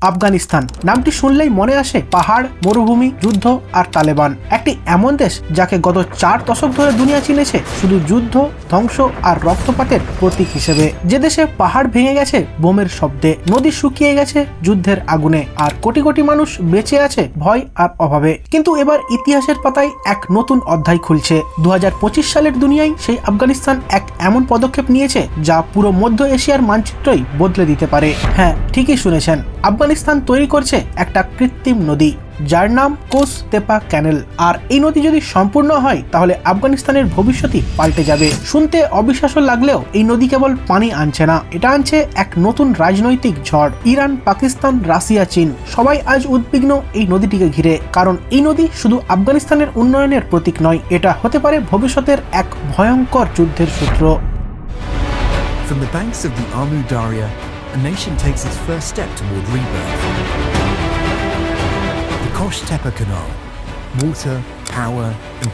আফগানিস্তান নামটি শুনলেই মনে আসে পাহাড়, মরুভূমি, যুদ্ধ আর তালেবান। একটি এমন দেশ যাকে গত 4 দশক ধরে দুনিয়া চিনেছে শুধু যুদ্ধ, ধ্বংস আর রক্তপাতের প্রতীক হিসেবে। যে দেশে পাহাড় ভেঙে গেছে বোমের শব্দে, নদী শুকিয়ে গেছে যুদ্ধের আগুনে, আর কোটি কোটি মানুষ বেঁচে আছে ভয় আর অভাবে। কিন্তু এবার ইতিহাসের পাতায় এক নতুন অধ্যায় খুলছে। 2025 সালের দুনিয়ায় সেই আফগানিস্তান এক এমন পদক্ষেপ নিয়েছে যা পুরো মধ্য এশিয়ার মানচিত্রই বদলে দিতে পারে। হ্যাঁ, ঠিকই শুনেছেন, আফগানিস্তান তৈরি করছে একটা কৃত্রিম নদী যার নাম কোস তেপা ক্যানেল। আর এই নদী যদি সম্পূর্ণ হয় তাহলে আফগানিস্তানের ভবিষ্যৎই পাল্টে যাবে। শুনতে অবিশ্বাস্য লাগলেও এই নদী কেবল পানি আনছে না, এটা আনছে এক নতুন রাজনৈতিক ঝড়। ইরান, পাকিস্তান, রাশিয়া, চীন সবাই আজ উদ্বিগ্ন এই নদীটিকে ঘিরে, কারণ এই নদী শুধু আফগানিস্তানের উন্নয়নের প্রতীক নয়, এটা হতে পারে ভবিষ্যতের এক ভয়ঙ্কর যুদ্ধের সূত্র। From the banks of the Amu Darya, a nation takes its first step toward rebirth. The Kosh Tepa Canal, water, power and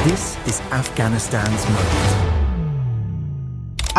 This is Afghanistan's moment.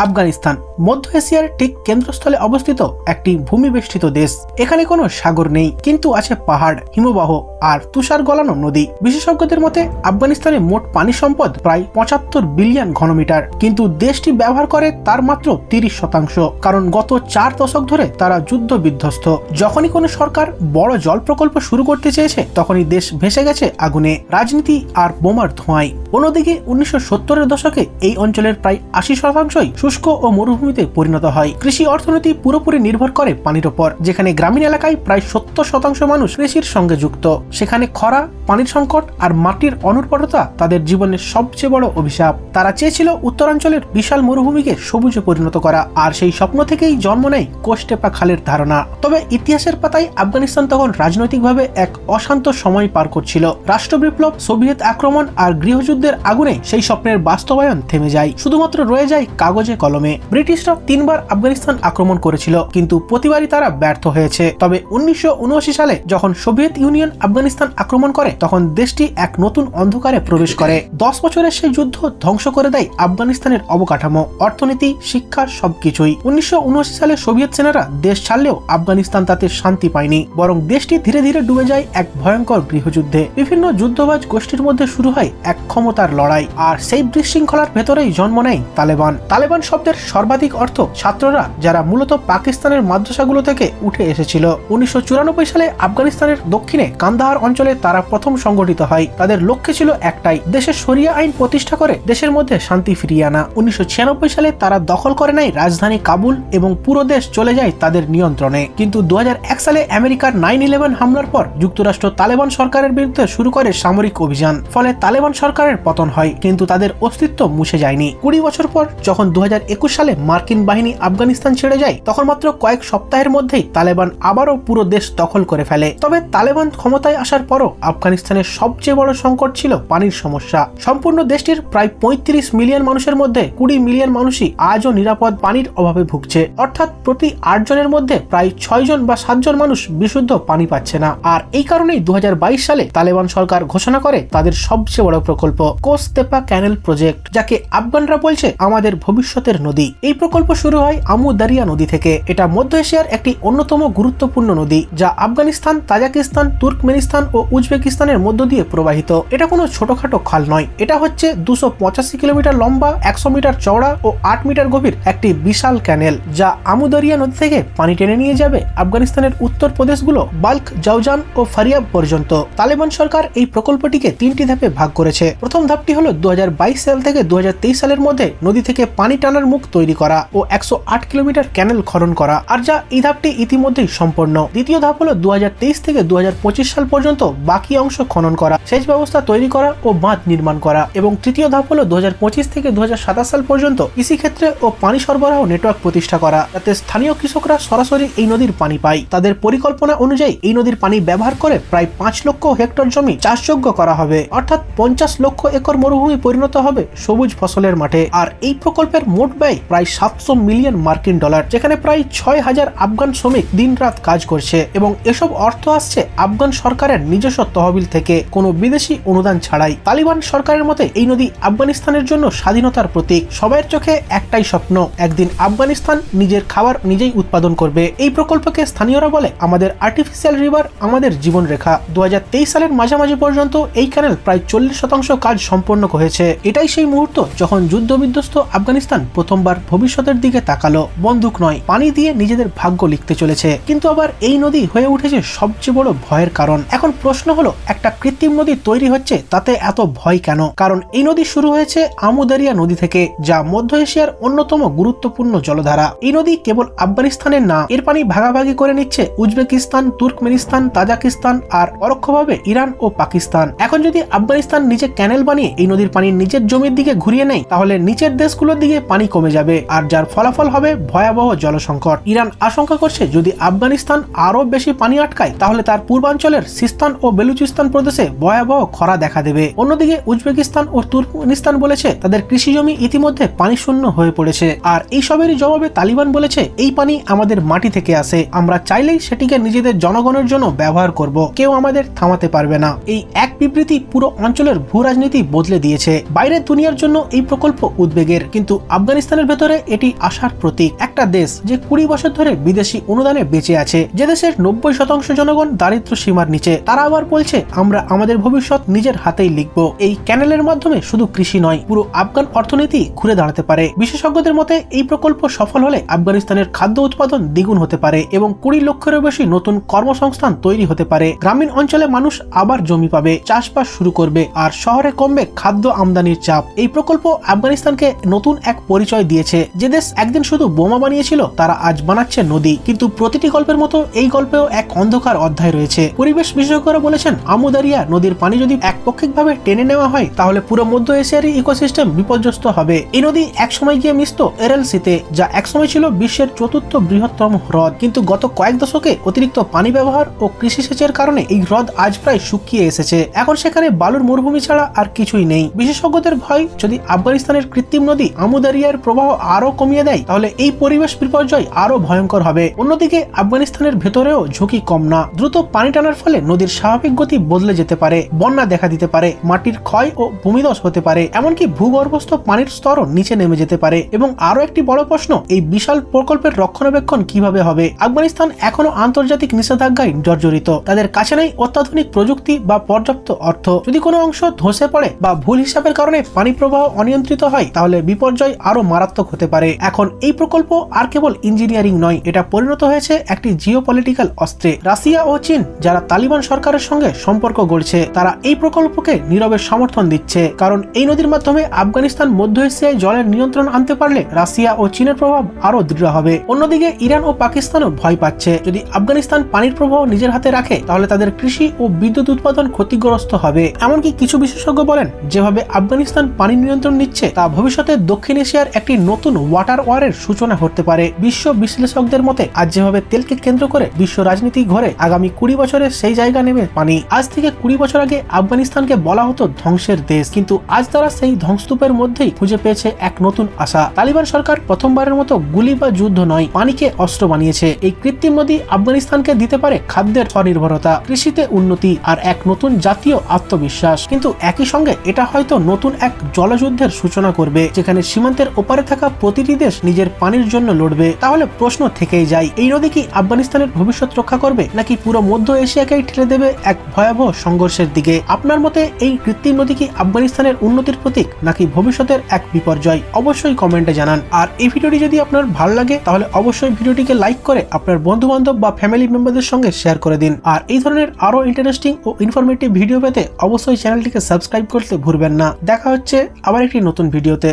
Afghanistan মধ্য এশিয়ার ঠিক কেন্দ্রস্থলে অবস্থিত একটি ভূমিবেষ্টিত দেশ। এখানে কোনো সাগর নেই, কিন্তু আছে পাহাড়, হিমবাহ আর তুষার গলানো নদী। বিশেষজ্ঞদের মতে আফগানিস্তানে মোট পানি সম্পদ প্রায় 75 বিলিয়ন ঘনমিটার, কিন্তু দেশটি ব্যবহার করে তার মাত্র 30%, কারণ গত 4 দশক ধরে তারা যুদ্ধ বিধ্বস্ত। যখনই কোনো সরকার বড় জল প্রকল্প শুরু করতে চেয়েছে তখনই দেশ ভেসে গেছে আগুনে, রাজনীতি আর বোমার ধোঁয়ায়। অন্যদিকে 1970-এর দশকে এই অঞ্চলের প্রায় 80%ই শুষ্ক ও মরুভূমিতে পরিণত হয়। কৃষি অর্থনীতি পুরোপুরি নির্ভর করে পানির ওপর, যেখানে গ্রামীণ এলাকায় প্রায় 70% মানুষ কৃষির সঙ্গে যুক্ত। সেখানে খরা, পানির সংকট আর মাটির অনুর্বরতা তাদের জীবনের সবচেয়ে বড় অভিশাপ। তারা চেয়েছিল উত্তরাঞ্চলের বিশাল মরুভূমিকে সবুজে পরিণত করা, আর সেই স্বপ্ন থেকেই জন্ম নেয় কোস টেপা খালের ধারণা। তবে ইতিহাসের পাতায় আফগানিস্তান তখন রাজনৈতিকভাবে এক অশান্ত সময় পার করছিল। রাষ্ট্র বিপ্লব, সোভিয়েত আক্রমণ আর গৃহযুদ্ধের আগুনে সেই স্বপ্নের বাস্তবায়ন থেমে যায়, শুধুমাত্র রয়ে যায় কাগজে কলমে। ব্রিটিশরা 3 বার আফগানিস্তান আক্রমণ করেছিল, কিন্তু প্রতিবারই তারা ব্যর্থ হয়েছে। তবে 1979 সালে যখন সোভিয়েত ইউনিয়ন আফগানিস্তান আক্রমণ করে তখন দেশটি এক নতুন অন্ধকারে প্রবেশ করে। 10 বছরের সেই যুদ্ধ ধ্বংস করে দেয় আফগানিস্তানের অবকাঠামো, অর্থনীতি, শিক্ষা সবকিছুই। 1979 সালে সোভিয়েত সেনারা দেশ ছাড়লেও আফগানিস্তান তাতে শান্তি পায়নি, বরং দেশটি ধীরে ধীরে ডুবে যায় এক ভয়ঙ্কর গৃহযুদ্ধে। বিভিন্ন যুদ্ধবাজ গোষ্ঠীর মধ্যে শুরু হয় এক ক্ষমতার লড়াই, আর সেই বিশৃঙ্খলার ভেতরেই জন্ম নেয় তালেবান। তালেবান শব্দের সর্বাধিক অর্থ ছাত্ররা, যারা মূলত পাকিস্তানের মাদ্রাসাগুলো থেকে উঠে এসেছিল। 1994 সালে আফগানিস্তানের দক্ষিণে কান্দাহার অঞ্চলে তারা প্রথম সংগঠিত হয়। তাদের লক্ষ্য ছিল একটাই, দেশের শরিয়া আইন প্রতিষ্ঠা করে দেশের মধ্যে শান্তি ফিরিয়ে আনা। 1996 সালে তারা দখল করে নেয় রাজধানী কাবুল এবং পুরো দেশ চলে যায় তাদের নিয়ন্ত্রণে। কিন্তু 2001 সালে আমেরিকার 9/11 হামলার পর যুক্তরাষ্ট্র তালেবান সরকারের বিরুদ্ধে শুরু করে সামরিক অভিযান। ফলে তালেবান সরকারের পতন হয়, কিন্তু তাদের অস্তিত্ব মুছে যায়নি। 20 বছর পর যখন 2021 সালে মার্কিন বাহিনী আফগানিস্তান ছেড়ে যায়, তখন মাত্র কয়েক সপ্তাহের মধ্যেই তালেবান আবারও পুরো দেশ দখল করে ফেলে। তবে তালেবান ক্ষমতায় আসার পরও আফগানিস্তানের সবচেয়ে বড় সংকট ছিল পানির সমস্যা। সম্পূর্ণ দেশটির প্রায় 35 মিলিয়ন মানুষের মধ্যে 20 মিলিয়ন মানুষই আজও নিরাপদ পানির অভাবে ভুগছে। অর্থাৎ প্রতি 8 জনের মধ্যে প্রায় 6 জন বা 7 জন মানুষ বিশুদ্ধ পানি পাচ্ছে না। আর এই কারণেই 2022 সালে তালেবান সরকার ঘোষণা করে তাদের সবচেয়ে বড় প্রকল্প কোস তেপা ক্যানেল প্রজেক্ট, যাকে আফগানরা বলছে আমাদের ভবিষ্যতের নদী। এই প্রকল্প শুরু হয় আমু দারিয়া নদী থেকে। এটা মধ্য এশিয়ার একটি অন্যতম গুরুত্বপূর্ণ নদী, যা আফগানিস্তান, তাজিকিস্তান, তুর্কমেনিস্তান ও উজবেকিস্তানের মধ্য দিয়ে প্রবাহিত। এটা কোনো ছোটখাটো খাল নয়, এটা হচ্ছে 285 কিলোমিটার লম্বা, 100 মিটার চওড়া ও 8 মিটার গভীর একটি বিশাল ক্যানেল, যা আমু দারিয়া নদী থেকে পানি টেনে নিয়ে যাবে আফগানিস্তানের উত্তর প্রদেশগুলো বাল্ক, জাউজান ও ফারিয়াব পর্যন্ত। তালেবান সরকার এই প্রকল্পটিকে 3টি ধাপে ভাগ করেছে। প্রথম ধাপটি হলো 2022 সাল থেকে 2023 সালের মধ্যে নদী থেকে পানি টানার মুখ তৈরি করা ও 108 কিলোমিটার ক্যানেল খনন করা, আর যা এই ধাপটি ইতিমধ্যেই সম্পন্ন। দ্বিতীয় ধাপ হলো 2023 থেকে 2025 সাল পর্যন্ত বাকি অংশ খনন করা, সেচ ব্যবস্থা তৈরি করা ও বাঁধ নির্মাণ করা, এবং তৃতীয় ধাপ হলো 2025 থেকে 2027 সাল পর্যন্ত কৃষিক্ষেত্রে ও পানি সরবরাহ নেটওয়ার্ক প্রতিষ্ঠা করা, যাতে স্থানীয় কৃষকরা সরাসরি এই নদীর পানি পায়। তাদের পরিকল্পনা অনুযায়ী এই নদীর পানি ব্যবহার করে প্রায় 5 লক্ষ হেক্টর জমি চাষযোগ্য করা হবে, অর্থাৎ 50 লক্ষ একর মরুভূমি পরিণত হবে সবুজ ফসলের মাঠে। আর এই প্রকল্পের মোট ব্যয় প্রায় 700 মিলিয়ন মার্কিন ডলার, যেখানে প্রায় 6000 আফগান শ্রমিক দিনরাত কাজ করছে এবং এসব অর্থ আসছে আফগান সরকারের নিজস্ব তহবিল থেকে, কোনো বিদেশি অনুদান ছাড়াই। তালিবান সরকারের মতে এই নদী আফগানিস্তানের জন্য স্বাধীনতার প্রতীক। সবার চোখে একটাই স্বপ্ন, একদিন আফগানিস্তান নিজের খাবার নিজেই উৎপাদন করবে। এই প্রকল্পকে স্থানীয়রা বলে আমাদের আর্টিফিশিয়াল রিভার, আমাদের জীবন রেখা। 2023 সালের মাঝামাঝি পর্যন্ত এই ক্যানেল প্রায় 40% কাজ সম্পন্ন হয়েছে। এটাই সেই মুহূর্ত যখন যুদ্ধ বিধ্বস্ত আফগানিস্তান প্রথমবার ভবিষ্যতের দিকে তাকালো, বন্দুক নয় পানি দিয়ে নিজেদের ভাগ্য লিখতে চলেছে। কিন্তু আবার এই নদী হয়ে উঠেছে সবচেয়ে বড় ভয়ের কারণ। এখন প্রশ্ন হলো, একটা কৃত্রিম নদী তৈরি হচ্ছে, তাতে এত ভয় কেন? কারণ এই নদী শুরু হয়েছে আমু দারিয়া নদী থেকে, যা মধ্য এশিয়ার অন্যতম গুরুত্বপূর্ণ জলধারা। এই নদী কেবল আফগানিস্তানের না, এর পানি ভাগাভাগি করে নিচ্ছে উজবেকিস্তান, তুর্কমেনিস্তান, তাজিকিস্তান আর পরোক্ষভাবে ইরান ও পাকিস্তান। এখন যদি আফগানিস্তান নিচে ক্যানেল বানিয়ে এই নদীর পানি নিজের জমির দিকে ঘুরিয়ে নেয়, তাহলে নিচের দেশগুলোর দিকে পানি কমে যাবে, আর যার ফলাফল হবে ভয়াবহ জলসংকট। ইরান আশঙ্কা করছে যদি আফগানিস্তান আরো বেশি পানি আটকায়, তাহলে তার পূর্বাঞ্চলের সিস্তান ও বেলুচিস্তান প্রদেশে ভয়াবহ খরা দেখা দেবে। অন্যদিকে উজবেকিস্তান ও তুর্কমেনিস্তান বলেছে তাদের কৃষি জমি ইতিমধ্যে পানি শূন্য হয়ে পড়েছে, আর এই সবেরই জবাবে তালিবান বলেছে এই পানি আমাদের মাটি থেকে আসে, আমরা চাইলেই সেটিকে নিজেদের জনগণের জন্য ব্যবহার করব, কেউ আমাদের থামাতে পারবে না। এই এক বিবৃতি পুরো অঞ্চলের ভূ রাজনীতি বদলে দিয়েছে। বাইরের দুনিয়ার জন্য এই প্রকল্প উদ্বেগের, কিন্তু আফগানিস্তানের ভেতরে এটি আশার প্রতীক। একটা দেশ যে 20 বছর ধরে বিদেশি অনুদানে বেঁচে আছে, যে দেশের 90% জনগণ দারিদ্র সীমার নিচে, তারা আবার বলছে আমরা আমাদের ভবিষ্যৎ নিজের হাতেই লিখব। এই ক্যানেলের মাধ্যমে শুধু কৃষি নয়, পুরো আফগান অর্থনীতি ঘুরে দাঁড়াতে পারে। বিশেষজ্ঞদের মতে এই প্রকল্প সফল হলে আফগানিস্তানের খাদ্য উৎপাদন দ্বিগুণ হতে পারে এবং 20 লক্ষেরও বেশি নতুন কর্মসংস্থান তৈরি হতে পারে। গ্রামীণ অঞ্চলে মানুষ আবার জমি পাবে, চাষবাস শুরু করবে, আর শহরে কমবে খাদ্য আমদানির চাপ। এই প্রকল্প আফগানিস্তানকে নতুন এক পরিচয় দিয়েছে। যে দেশ একদিন শুধু বোমা বানিয়েছিল, তারা আজ বানাচ্ছে নদী। কিন্তু প্রতিটি গল্পের মতো এই গল্পেও এক অন্ধকার অধ্যায় রয়েছে। পরিবেশ বিশেষজ্ঞরা বলেছেন আমু দারিয়া নদীর পানি যদি একপক্ষিকভাবে টেনে নেওয়া হয়, তাহলে পুরো মধ্য এশিয়ার ইকোসিস্টেম বিপর্যস্ত হবে। এই নদী একসময় গিয়ে মিশত এরেল সিতে, যা একসময় ছিল বিশ্বের 4র্থ বৃহত্তম হ্রদ। কিন্তু গত কয়েক দশকে অতিরিক্ত পানি ব্যবহার ও কৃষি সেচের কারণে এই হ্রদ আজ প্রায় শুকিয়ে এসেছে। এখন সেখানে বালুর মরুভূমি ছাড়া আর কিছুই নেই। বিশেষজ্ঞদের ভয়, যদি আফগানিস্তানের কৃত্রিম নদী আমু দারিয়ার প্রবাহ আরো কমিয়ে দেয়, তাহলে এই পরিবেশ বিপর্যয় আরো ভয়ঙ্কর হবে। অন্যদিকে আফগানিস্তানের ভেতরেও ঝুঁকি কম না। দ্রুত পানি টানার ফলে নদীর স্বাভাবিক গতি বদলে যেতে পারে, বন্যা দেখা দিতে পারে, মাটির ক্ষয় ও ভূমিধস হতে পারে, এমনকি ভূগর্ভস্থ পানির স্তরও নিচে নেমে যেতে পারে। এবং আরো একটি বড় প্রশ্ন, এই বিশাল প্রকল্পের রক্ষণাবেক্ষণ কিভাবে হবে? আফগানিস্তান এখনো আন্তর্জাতিক নিষেধাজ্ঞায় জর্জরিত, তাদের কাছে নেই অত্যাধুনিক প্রযুক্তি বা পর্যাপ্ত অর্থ। যদি কোনো অংশ ধসে পড়ে বা ভুল হিসাবের কারণে পানি প্রবাহ অনিয়ন্ত্রিত হয়, তাহলে বিপর্যয় আরো মারাত্মক হতে পারে। এখন এই প্রকল্প আর কেবল ইঞ্জিনিয়ারিং নয়, এটা পরিণত হয়েছে একটি জিওপলিটিক্যাল অস্ত্রে। রাশিয়া ও চীন, যারা তালিবান সরকারের সঙ্গে সম্পর্ক গড়ছে, তারা এই প্রকল্পকে নীরবে সমর্থন দিচ্ছে। কারণ এই নদীর মাধ্যমে আফগানিস্তান মধ্য এশিয়ায় জলের নিয়ন্ত্রণ আনতে পারলে রাশিয়া ও চীনের প্রভাব আরো দৃঢ় হবে। অন্যদিকে ইরান ও পাকিস্তানও ভয় পাচ্ছে, যদি আফগানিস্তান পানির প্রবাহ নিজের হাতে রাখে, তাহলে তাদের কৃষি ও বিদ্যুৎ উৎপাদন ক্ষতিগ্রস্ত হবে। এমনকি কিছু বিশেষজ্ঞ বলেন, যেভাবে আফগানিস্তান পানি নিয়ন্ত্রণ নিচ্ছে, তা ভবিষ্যতে দক্ষিণ এশিয়ার একটি নতুন ওয়াটার ওয়ারের সূচনা হতে পারে। বিশ্ব বিশ্লেষকদের মতে আজ যেভাবে তেলকে কেন্দ্র করে বিশ্ব রাজনীতি ঘরে, আগামী 20 বছরে সেই জায়গা নেবে পানি। আজ থেকে 20 বছর আগে আফগানিস্তানকে বলা হতো ধ্বংসের দেশ, কিন্তু আজ তারা সেই ধ্বংসস্তূপের মধ্যেই খুঁজে পেয়েছে এক নতুন আশা। তালিবান সরকার প্রথমবারের মতো গুলি বা যুদ্ধ নয়, পানিকে অস্ত্র বানিয়েছে। এই কৃত্রিম নদী আফগানিস্তানকে দিতে পারে খাদ্যের স্বনির্ভরতা, কৃষিতে উন্নতি আর এক নতুন জাতীয় আত্মবিশ্বাস। কিন্তু একই সঙ্গে এটা হয়তো নতুন এক জলযুদ্ধের সূচনা করবে, যেখানে সীমান্তের ওপারে থাকা প্রতিটি দেশ নিজের পানির জন্য লড়বে। তাহলে প্রশ্ন থেকেই যায়, এই নদী কি আফগানিস্তানের ভবিষ্যৎ রক্ষা করবে, নাকি পুরো মধ্য এশিয়াকেই ঠেলে দেবে এক ভয়াবহ সংঘর্ষের দিকে? আপনার মতে এই কৃত্রিম নদী কি আফগানিস্তানের উন্নতির প্রতীক, নাকি ভবিষ্যতের এক বিপর্যয়? অবশ্যই কমেন্টে জানান। আর এই ভিডিওটি যদি আপনার ভালো লাগে, তাহলে অবশ্যই ভিডিওটিকে লাইক করে আপনার বন্ধু বান্ধব বা ফ্যামিলি মেম্বারদের সঙ্গে শেয়ার করে দিন। আর এই ধরনের আরো ইন্টারেস্টিং ও ইনফরমেটিভ ভিডিও পেতে অবশ্যই চ্যানেলটিকে সাবস্ক্রাইব করতে ভুলবেন না। দেখা হচ্ছে আবার একটি নতুন ভিডিওতে।